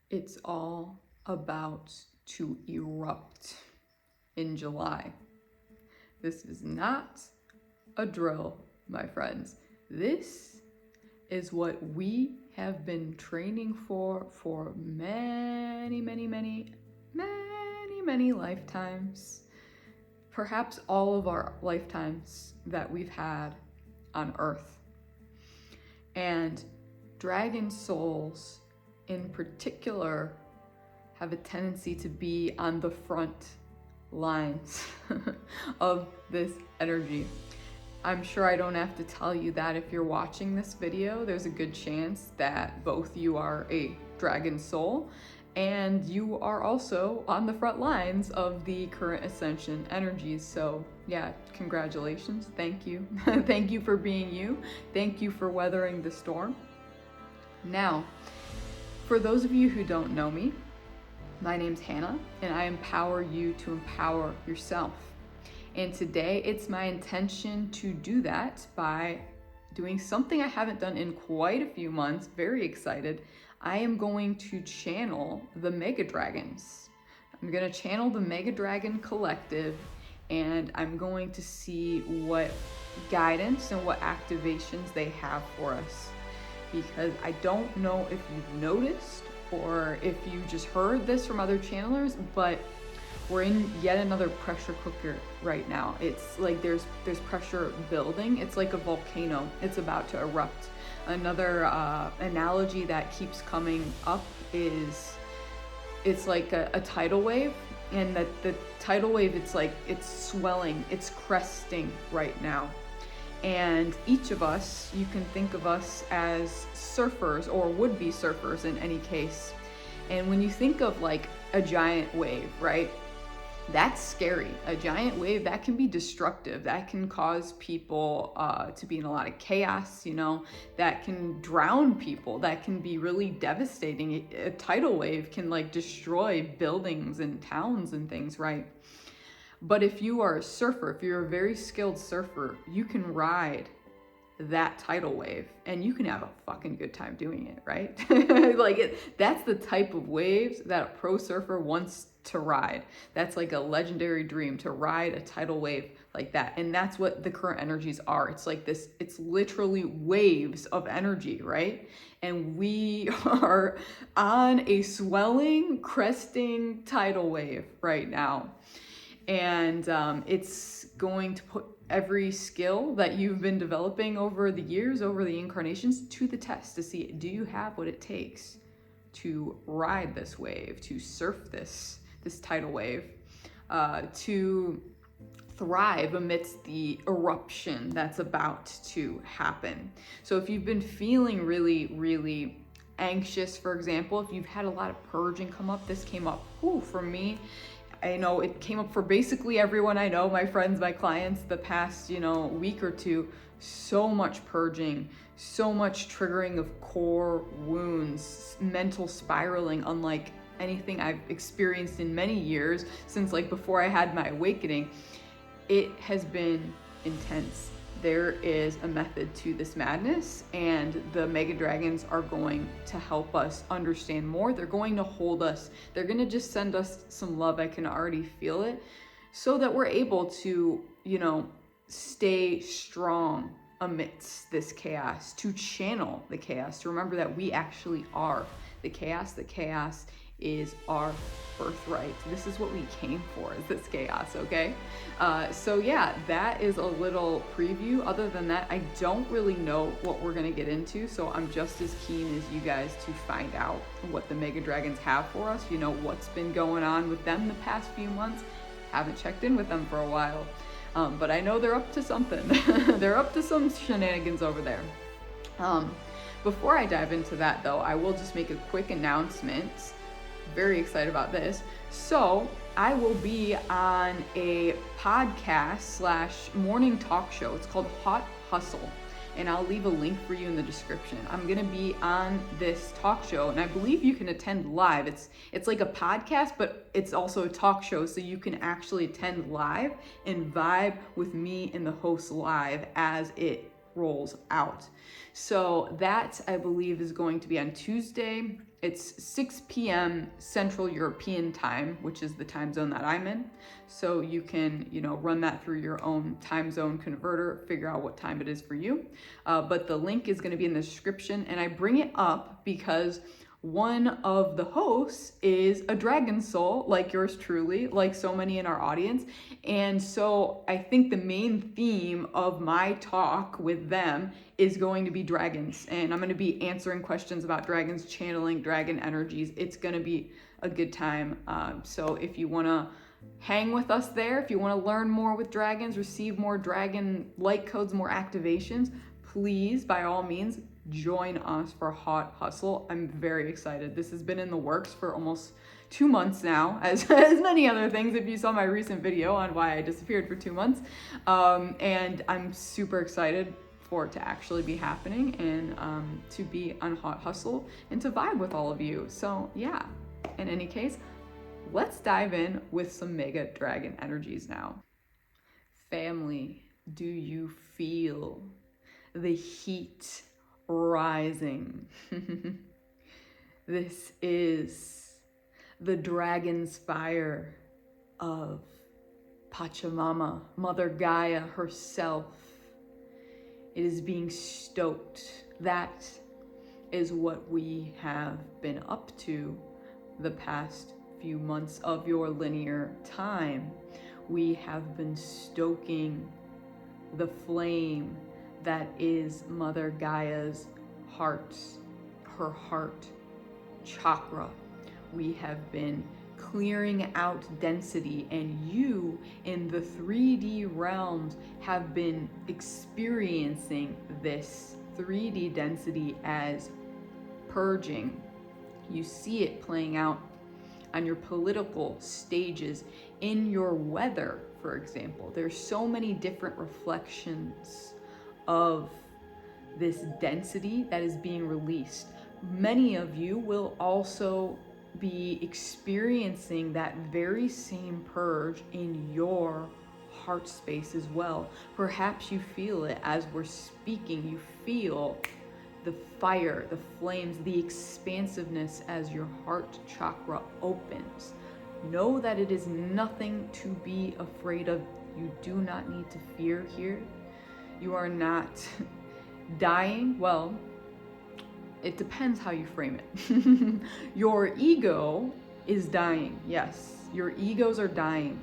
It's all about to erupt in July. This is not a drill, my friends. This is what we have been training for many, many, many, many, many lifetimes. Perhaps all of our lifetimes that we've had on Earth. And dragon souls in particular have a tendency to be on the front lines of this energy. I'm sure I don't have to tell you that if you're watching this video, there's a good chance that both you are a dragon soul and you are also on the front lines of the current Ascension energies. So yeah, congratulations, thank you. Thank you for being you. Thank you for weathering the storm. Now, for those of you who don't know me, my name's Hannah and I empower you to empower yourself. And today it's my intention to do that by doing something I haven't done in quite a few months. Very excited. I am going to channel the Mega Dragons. I'm going to channel the Mega Dragon Collective and I'm going to see what guidance and what activations they have for us. Because I don't know if you've noticed or if you just heard this from other channelers, but we're in yet another pressure cooker right now. It's like there's pressure building. It's like a volcano. It's about to erupt. Another analogy that keeps coming up is it's like a tidal wave, and that the tidal wave, it's like it's swelling, it's cresting right now. And each of us, you can think of us as surfers or would-be surfers in any case. And when you think of like a giant wave, right? That's scary. A giant wave, that can be destructive. That can cause people to be in a lot of chaos, you know, that can drown people. That can be really devastating. A tidal wave can like destroy buildings and towns and things, right? But if you are a surfer, if you're a very skilled surfer, you can ride that tidal wave and you can have a fucking good time doing it, right? That's the type of waves that a pro surfer wants to ride. That's like a legendary dream, to ride a tidal wave like that. And that's what the current energies are. It's like this, it's literally waves of energy, right? And we are on a swelling, cresting tidal wave right now. And it's going to put every skill that you've been developing over the years, over the incarnations, to the test to see, do you have what it takes to ride this wave, to surf this tidal wave, to thrive amidst the eruption that's about to happen. So if you've been feeling really, really anxious, for example, if you've had a lot of purging come up, this came up for me. I know it came up for basically everyone I know, my friends, my clients, the past, week or two. So much purging, so much triggering of core wounds, mental spiraling, unlike anything I've experienced in many years since like before I had my awakening. It has been intense. There is a method to this madness, and the Mega Dragons are going to help us understand more. They're going to hold us. They're going to just send us some love. I can already feel it, so that we're able to, stay strong amidst this chaos, to channel the chaos, to remember that we actually are the chaos. The chaos is our birthright. This is what we came for, is this chaos, okay? So yeah, that is a little preview. Other than that, I don't really know what we're gonna get into, so I'm just as keen as you guys to find out what the Mega Dragons have for us, what's been going on with them the past few months. Haven't checked in with them for a while, but I know they're up to something. They're up to some shenanigans over there. Before I dive into that though, I will just make a quick announcement. Very excited about this. So I will be on a podcast / morning talk show. It's called Hot Hustle, and I'll leave a link for you in the description. I'm gonna be on this talk show, and I believe you can attend live. It's like a podcast, but it's also a talk show, so you can actually attend live and vibe with me and the host live as it rolls out. So that, I believe, is going to be on Tuesday, It's 6 p.m. Central European time, which is the time zone that I'm in. So you can, run that through your own time zone converter, figure out what time it is for you. But the link is going to be in the description, and I bring it up because one of the hosts is a dragon soul, like yours truly, like so many in our audience. And so I think the main theme of my talk with them is going to be dragons. And I'm going to be answering questions about dragons, channeling dragon energies. It's going to be a good time. So if you want to hang with us there, if you want to learn more with dragons, receive more dragon light codes, more activations, please, by all means, join us for Hot Hustle. I'm very excited. This has been in the works for almost 2 months now, as many other things, if you saw my recent video on why I disappeared for 2 months. And I'm super excited for it to actually be happening, and to be on Hot Hustle and to vibe with all of you. So yeah, in any case, let's dive in with some mega dragon energies now. Family, do you feel the heat rising? This is the dragon's fire of Pachamama, Mother Gaia herself. It is being stoked. That is what we have been up to the past few months of your linear time. We have been stoking the flame that is Mother Gaia's heart, her heart chakra. We have been clearing out density, and you in the 3D realms have been experiencing this 3D density as purging. You see it playing out on your political stages, in your weather, for example. There's so many different reflections of this density that is being released. Many of you will also be experiencing that very same purge in your heart space as well. Perhaps you feel it as we're speaking. You feel the fire, the flames, the expansiveness as your heart chakra opens. Know that it is nothing to be afraid of. You do not need to fear here. You are not dying. Well, it depends how you frame it. Your ego is dying. Yes, your egos are dying.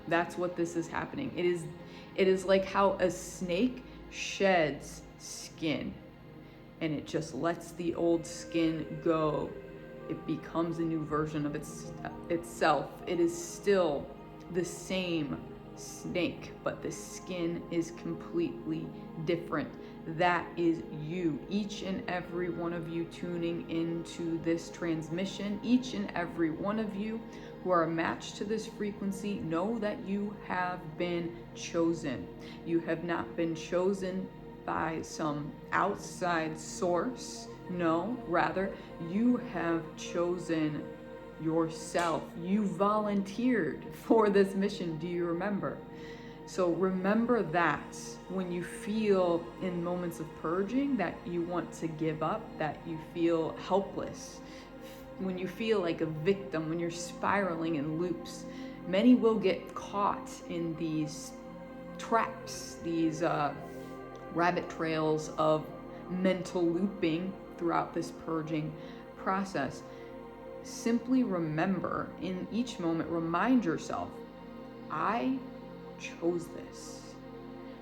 That's what this is happening. It is like how a snake sheds skin and it just lets the old skin go. It becomes a new version of itself. It is still the same snake, but the skin is completely different. That is you. Each and every one of you tuning into this transmission, each and every one of you who are matched to this frequency, know that you have been chosen. You have not been chosen by some outside source. No, rather, you have chosen yourself. You volunteered for this mission. Do you remember? So remember that when you feel in moments of purging that you want to give up, that you feel helpless, when you feel like a victim, when you're spiraling in loops, many will get caught in these traps, these rabbit trails of mental looping throughout this purging process. Simply remember, in each moment, remind yourself, I chose this.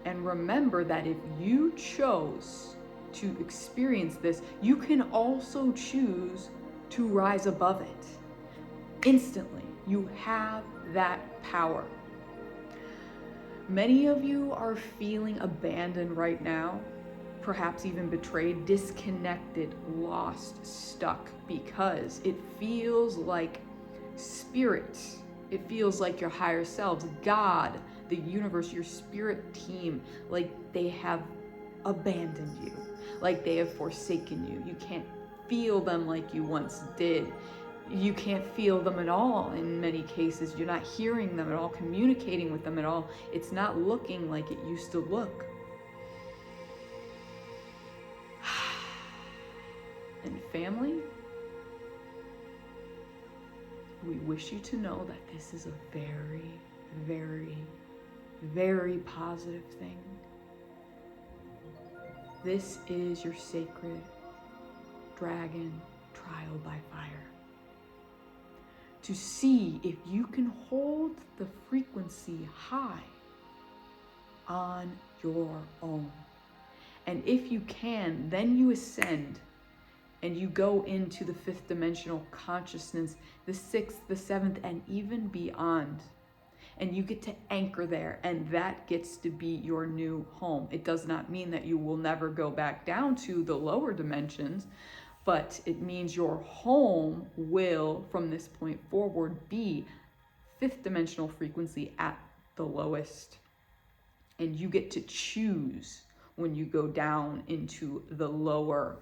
And remember that if you chose to experience this, you can also choose to rise above it. Instantly, you have that power. Many of you are feeling abandoned right now, perhaps even betrayed, disconnected, lost, stuck, because it feels like spirit. It feels like your higher selves, God, the universe, your spirit team, like they have abandoned you, like they have forsaken you. You can't feel them like you once did. You can't feel them at all in many cases. You're not hearing them at all, communicating with them at all. It's not looking like it used to look. And family, we wish you to know that this is a very, very, very positive thing. This is your sacred dragon trial by fire. To see if you can hold the frequency high on your own. And if you can, then you ascend and you go into the 5th dimensional consciousness, the 6th, the 7th, and even beyond. And you get to anchor there, and that gets to be your new home. It does not mean that you will never go back down to the lower dimensions, but it means your home will, from this point forward, be 5th dimensional frequency at the lowest. And you get to choose when you go down into the lower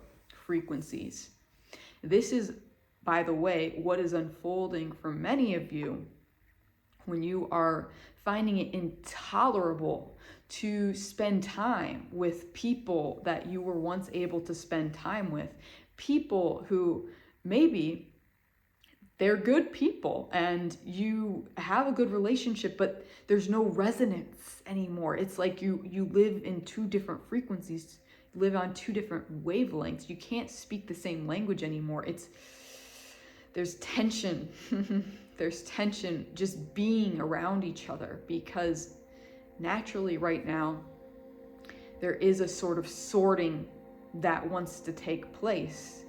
frequencies. This is, by the way, what is unfolding for many of you when you are finding it intolerable to spend time with people that you were once able to spend time with. People who maybe they're good people and you have a good relationship, but there's no resonance anymore. It's like you live in 2 different frequencies, live on 2 different wavelengths. You can't speak the same language anymore. There's tension. There's tension just being around each other, because naturally right now there is a sort of sorting that wants to take place.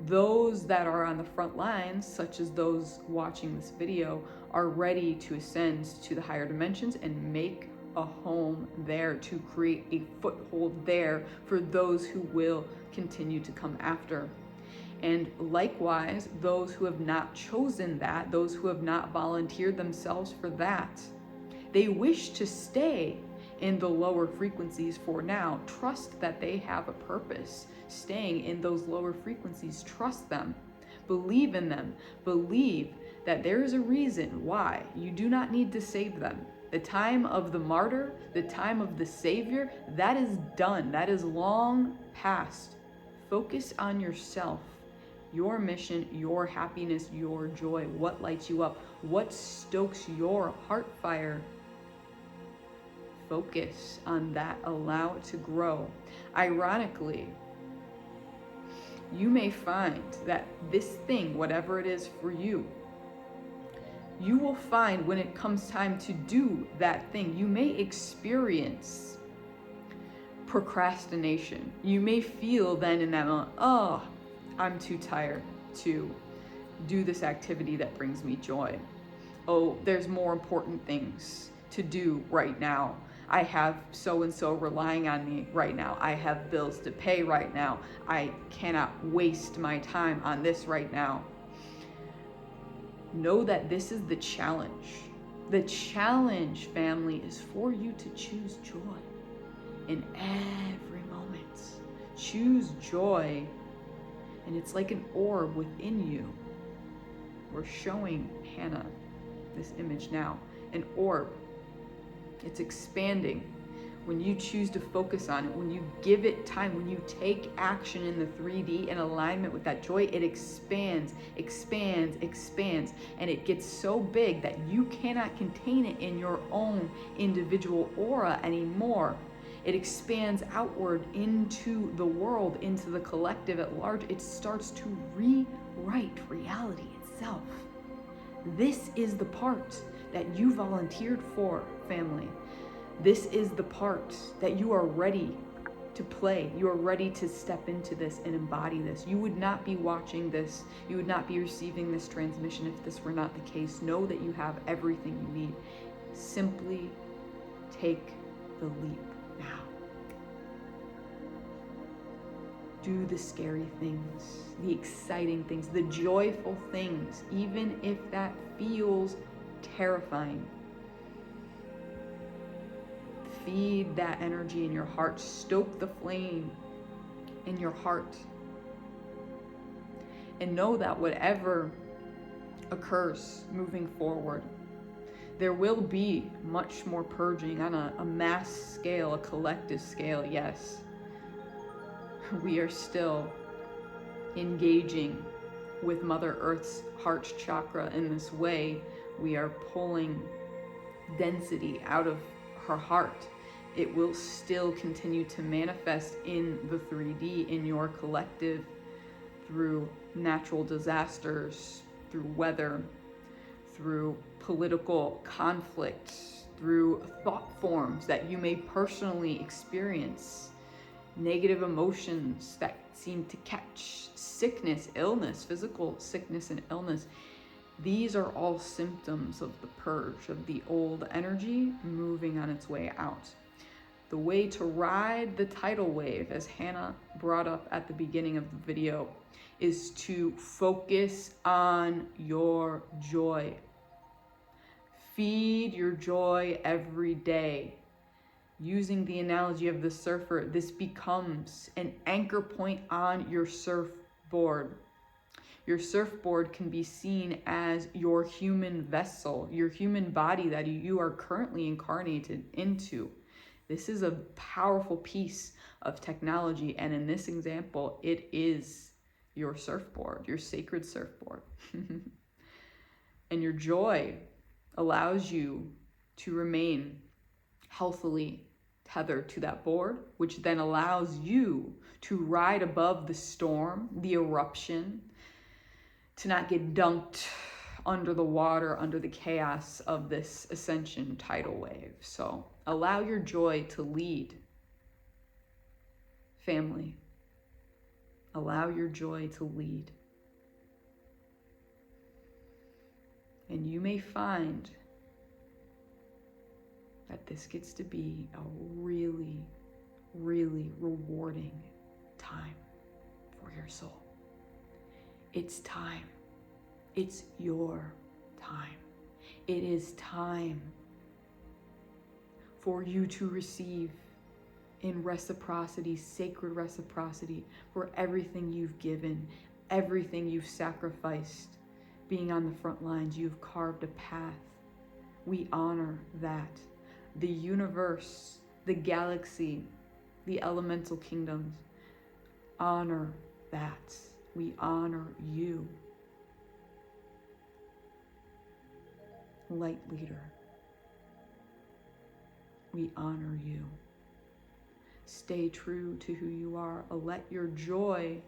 Those that are on the front lines, such as those watching this video, are ready to ascend to the higher dimensions and make a home there, to create a foothold there for those who will continue to come after. And likewise, those who have not chosen that, those who have not volunteered themselves for that, they wish to stay in the lower frequencies for now. Trust that they have a purpose staying in those lower frequencies. Trust them. Believe in them. Believe that there is a reason why you do not need to save them. The time of the martyr, the time of the savior, that is done. That is long past. Focus on yourself, your mission, your happiness, your joy. What lights you up? What stokes your heart fire? Focus on that. Allow it to grow. Ironically, you may find that this thing, whatever it is for you, you will find when it comes time to do that thing, you may experience procrastination. You may feel then in that moment, oh, I'm too tired to do this activity that brings me joy. Oh, there's more important things to do right now. I have so-and-so relying on me right now. I have bills to pay right now. I cannot waste my time on this right now. Know that this is the challenge. The challenge, family, is for you to choose joy in every moment. Choose joy, and it's like an orb within you. We're showing Hannah this image now. An orb. It's expanding. When you choose to focus on it, when you give it time, when you take action in the 3D in alignment with that joy, it expands, expands, expands, and it gets so big that you cannot contain it in your own individual aura anymore. It expands outward into the world, into the collective at large. It starts to rewrite reality itself. This is the part that you volunteered for, family. This is the part that you are ready to play. You are ready to step into this and embody this. You would not be watching this. You would not be receiving this transmission if this were not the case. Know that you have everything you need. Simply take the leap now. Do the scary things, the exciting things, the joyful things, even if that feels terrifying. Feed that energy in your heart. Stoke the flame in your heart. And know that whatever occurs moving forward, there will be much more purging on a mass scale, a collective scale, yes. We are still engaging with Mother Earth's heart chakra in this way, we are pulling density out of her heart. It will still continue to manifest in the 3D, in your collective, through natural disasters, through weather, through political conflict, through thought forms that you may personally experience, negative emotions that seem to catch, sickness, illness, physical sickness and illness. These are all symptoms of the purge, of the old energy moving on its way out. The way to ride the tidal wave, as Hannah brought up at the beginning of the video, is to focus on your joy. Feed your joy every day. Using the analogy of the surfer, this becomes an anchor point on your surfboard. Your surfboard can be seen as your human vessel, your human body that you are currently incarnated into. This is a powerful piece of technology, and in this example, it is your surfboard, your sacred surfboard. And your joy allows you to remain healthily tethered to that board, which then allows you to ride above the storm, the eruption, to not get dunked under the water, under the chaos of this ascension tidal wave. So allow your joy to lead, family. Allow your joy to lead. And you may find that this gets to be a really, really rewarding time for your soul. It's time. It's your time. It is time for you to receive in reciprocity, sacred reciprocity, for everything you've given, everything you've sacrificed. Being on the front lines, you've carved a path. We honor that. The universe, the galaxy, the elemental kingdoms honor that. We honor you. Light leader, we honor you. Stay true to who you are. Let your joy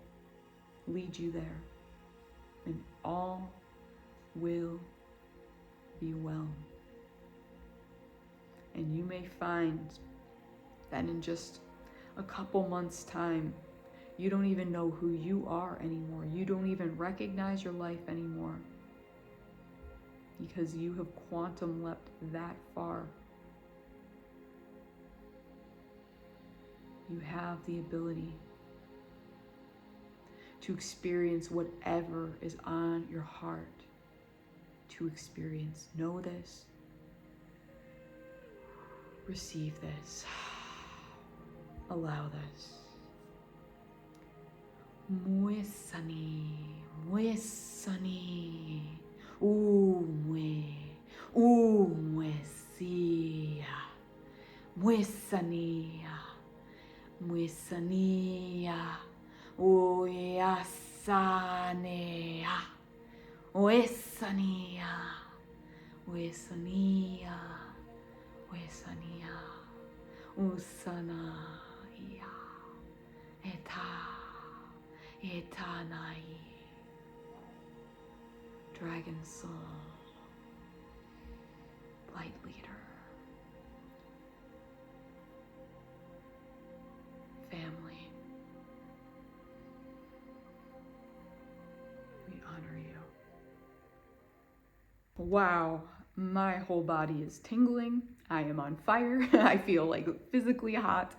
lead you there, and all will be well. And you may find that in just a couple months' time, you don't even know who you are anymore. You don't even recognize your life anymore, because you have quantum leapt that far. You have the ability to experience whatever is on your heart to experience. Know this. Receive this. Allow this. Muy sunny, muy sunny. Muesania, Oyasanea, Oesania, Oesania, Oesania, Usanaya, Etanai, Dragon Soul, Light Leader, family, we honor you. Wow, my whole body is tingling. I am on fire. I feel like physically hot,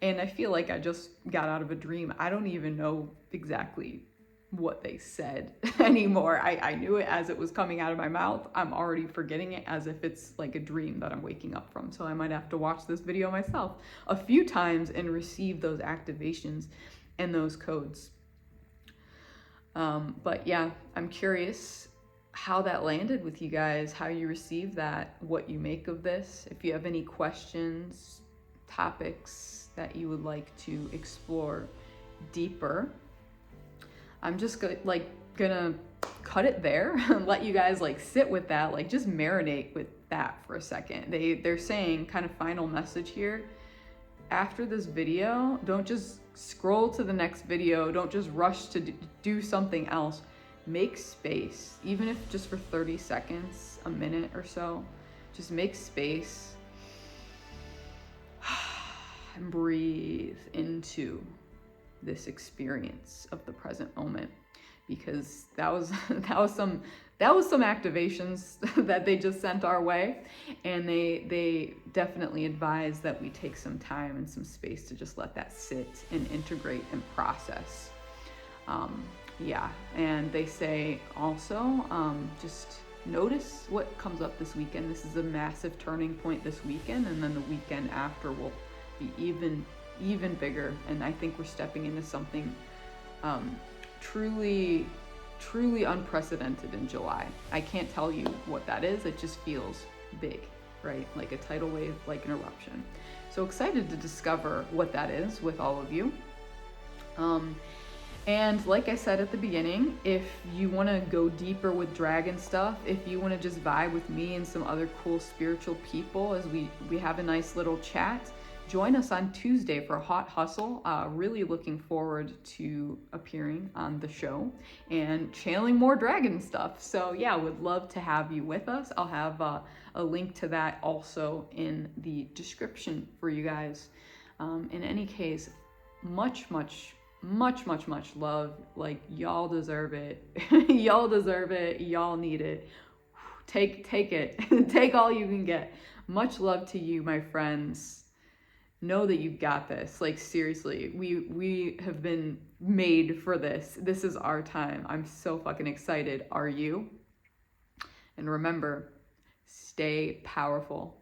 and I feel like I just got out of a dream. I don't even know exactly what they said anymore. I knew it as it was coming out of my mouth. I'm already forgetting it as if it's like a dream that I'm waking up from. So I might have to watch this video myself a few times and receive those activations and those codes. But yeah, I'm curious how that landed with you guys, how you received that, what you make of this. If you have any questions, topics that you would like to explore deeper, I'm just gonna cut it there and let you guys like sit with that, like just marinate with that for a second. They're saying, kind of final message here, after this video, don't just scroll to the next video, don't just rush to do something else. Make space, even if just for 30 seconds, a minute or so. Just make space and breathe into this experience of the present moment, because that was some activations that they just sent our way, and they definitely advise that we take some time and some space to just let that sit and integrate and process. Yeah, and they say also, just notice what comes up this weekend. This is a massive turning point this weekend, and then the weekend after will be even bigger. And I think we're stepping into something truly unprecedented in July. I can't tell you what that is. It just feels big, right? Like a tidal wave, like an eruption. So excited to discover what that is with all of you. And like I said at the beginning, if you want to go deeper with dragon stuff, if you want to just vibe with me and some other cool spiritual people as we have a nice little chat, join us on Tuesday for Hot Hustle. Really looking forward to appearing on the show and channeling more dragon stuff. So yeah, would love to have you with us. I'll have a link to that also in the description for you guys. In any case, much love. Like, y'all deserve it. Y'all deserve it. Y'all need it. Take it. Take all you can get. Much love to you, my friends. Know that you've got this. Like, seriously, we have been made for this. This is our time. I'm so fucking excited. Are you? And remember, stay powerful.